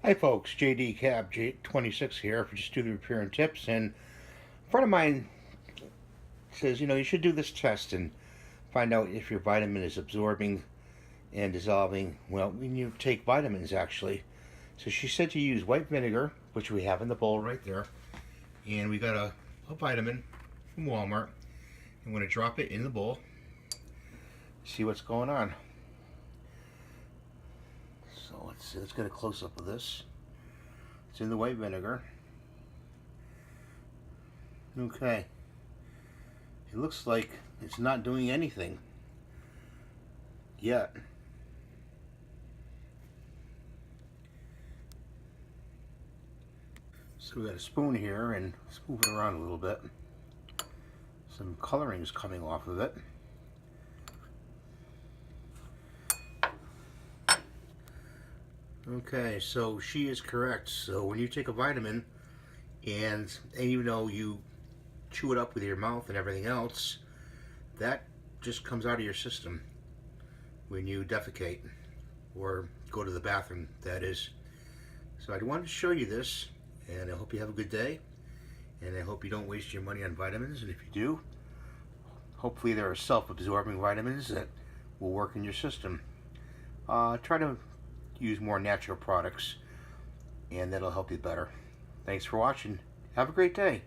Hi folks, JD Cab J26 here for Just Do the Repair and Tips. And a friend of mine says, you should do this test and find out if your vitamin is absorbing and dissolving. Well, when you take vitamins actually. So she said to use white vinegar, which we have in the bowl right there. And we got a vitamin from Walmart. I'm going to drop it in the bowl, see what's going on. So let's get a close up of this. It's in the white vinegar. Okay. It looks like it's not doing anything yet. So we got a spoon here and let's move it around a little bit. Some coloring is coming off of it. Okay, so she is correct. So when you take a vitamin and even though you chew it up with your mouth and everything else, that just comes out of your system when you defecate or go to the bathroom, that is. So I wanted to show you this, and I hope you have a good day, and I hope you don't waste your money on vitamins, and if you do, hopefully there are self-absorbing vitamins that will work in your system. Try to use more natural products, and that'll help you better. Thanks for watching. Have a great day.